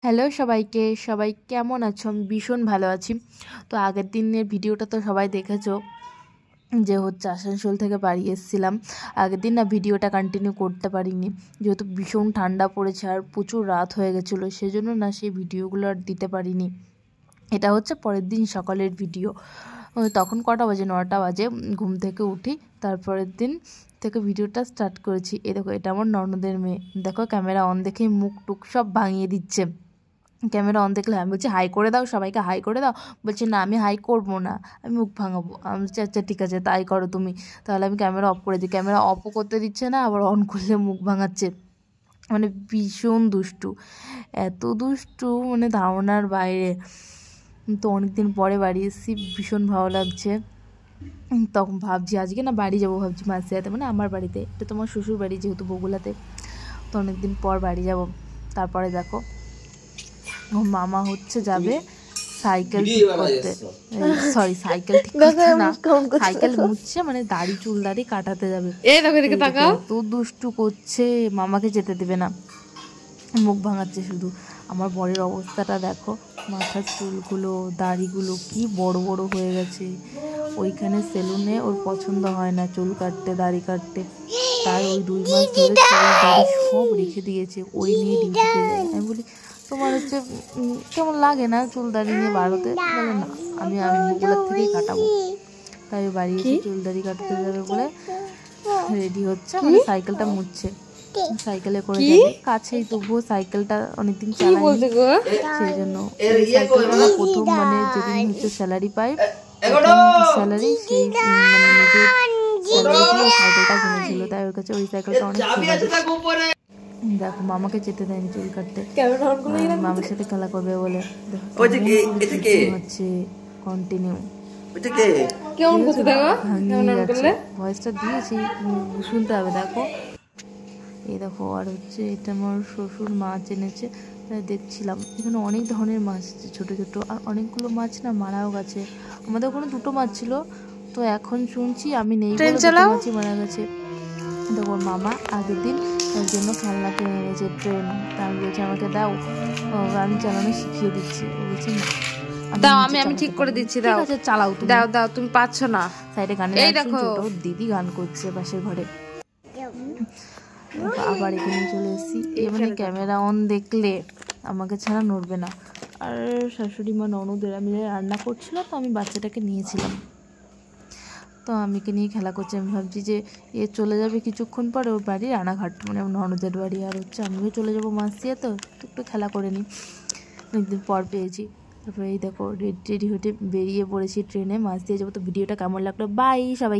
Hello সবাইকে, সবাই কেমন আছো? আমি ভীষণ ভালো আছি। তো আগের দিনের ভিডিওটা তো সবাই দেখেছো, যে হচ্ছে আসানসোল থেকে বাড়ি এসেছিলাম। আগের দিন না ভিডিওটা কন্টিনিউ করতে পারিনি, যেহেতু ভীষণ ঠান্ডা পড়েছে আর প্রচুর রাত হয়ে গেছিলো, সেজন্য না সেই ভিডিওগুলো আর দিতে পারিনি। এটা হচ্ছে পরের দিন সকালের ভিডিও। তখন কটা বাজে? 9টা বাজে। ঘুম থেকে উঠি, তারপরের দিন থেকে ভিডিওটা স্টার্ট করেছি। এই দেখো, এটা আমার ননদের মেয়ে। দেখো ক্যামেরা অন দেখেই মুখ টুক সব ভাঙিয়ে দিচ্ছে। ক্যামেরা অন দেখলে আমি বলছি হাই করে দাও, সবাইকে হাই করে দাও। বলছে না, আমি হাই করবো না, আমি মুখ ভাঙাবো। আমি বলছি আচ্ছা ঠিক আছে, তাই করো তুমি। তাহলে আমি ক্যামেরা অফ করে দিই। ক্যামেরা অফও করতে দিচ্ছে না, আবার অন করলে মুখ ভাঙাচ্ছে। মানে ভীষণ দুষ্টু, এত দুষ্টু মানে ধারণার বাইরে। তো অনেকদিন পরে বাড়ি এসেছি, ভীষণ ভালো লাগছে। তখন ভাবছি আজকে না বাড়ি যাবো, ভাবছি মাসিয়াতে, মানে আমার বাড়িতে। এটা তোমার শ্বশুর বাড়ি যেহেতু বগুলাতে, তো অনেকদিন পর বাড়ি যাব। তারপরে দেখো ও মামা হচ্ছে যাবে সাইকেল ঠিক করতে, সরি সাইকেল ঠিক করতে না, সাইকেল মুছছে, মানে দাড়ি চুল দাড়ি কাটাতে যাবে। এত দুষ্টু করছে, মামাকে যেতে দেবে না, মুখ ভাঙাচ্ছে শুধু। আমার বরের অবস্থাটা দেখো, মাথার চুলগুলো দাড়িগুলো কি বড় বড় হয়ে গেছে। ওইখানে সেলুনে ওর পছন্দ হয় না চুল কাটতে, দাড়ি কাটতে, তাই ওই 2 মাস ধরে চুল দাড়ি সব রেখে দিয়েছে, ওই নিয়ে ডিউটিতে যায়। আমি বলি তোমার হচ্ছে কেমন লাগে না চুল দাড়ি নিয়ে বার হতে? বলে না, আমি বগুলার থেকেই কাটাবো। তাই বাড়ি এসে চুল দাড়ি কাটতে যাবে বলে রেডি হচ্ছে, মানে সাইকেলটা মুছছে। সাইকেলে করে যাবে, কাছেই, তবুও সাইকেলটা অনেকদিন চালাইনি, সেই জন্য সাইকেলটা প্রথম, মানে যেদিন হচ্ছে স্যালারি পাই, স্যালারি সেই মানে নিজের স্যালারি সাইকেলটা কিনেছিল, তাই ওর কাছে ওই সাইকেলটা অনেক ফেভারিট। দেখো মামাকে যেতে দেয়নি চুল কাটতে, মামার সাথে খেলা করবে বলে হচ্ছে কন্টিনিউ। ভয়েসটা দিয়েছি, শুনতে হবে। দেখো এই দেখো, আর হচ্ছে এটা আমার শ্বশুর মাছ এনেছে, দেখছিলাম এখানে অনেক ধরনের মাছ আছে, ছোটো ছোটো, আর অনেকগুলো মাছ না মারাও গেছে। আমাদের ওখানে 2টো মাছ ছিল, তো এখন শুনছি আমি নেই বলে 2টো মাছই মারা গেছে। দেখো মামা আগের দিন ওর জন্য খেলনা কিনে এনেছে, ট্রেন। তা আমি বলছি আমাকে দাও, আমি চালানো শিখিয়ে দিচ্ছি। বলছি না, দাও, আমি ঠিক করে দিচ্ছি, দাও চালাও তুমি, দাও দাও, তুমি পাচ্ছ না। সাইডে গানের ছোট দিদি গান করছে পাশের ঘরে। আবার এখানে চলে এসেছি, মানে ক্যামেরা অন দেখলে আমাকে ছাড়া নড়বে না। আর শাশুড়ি মা ননদেরা মিলে রান্না করছিল, তো আমি বাচ্চাটাকে নিয়েছিলাম, তো আমিকে নিয়ে খেলা করছে। আমি ভাবছি যে এ চলে যাবে কিছুক্ষণ পরে ওর বাড়ি রানাঘাট, মানে ননদের বাড়ি, আর হচ্ছে আমিও চলে যাবো মাসিয়া, তো একটু খেলা করে নিই, অনেকদিন পর পেয়েছি। তারপরে এই দেখো রেডি হতে বেরিয়ে পড়েছি ট্রেনে, মাছ দিয়ে যাবো। তো ভিডিওটা কেমন লাগলো? বাই সবাই।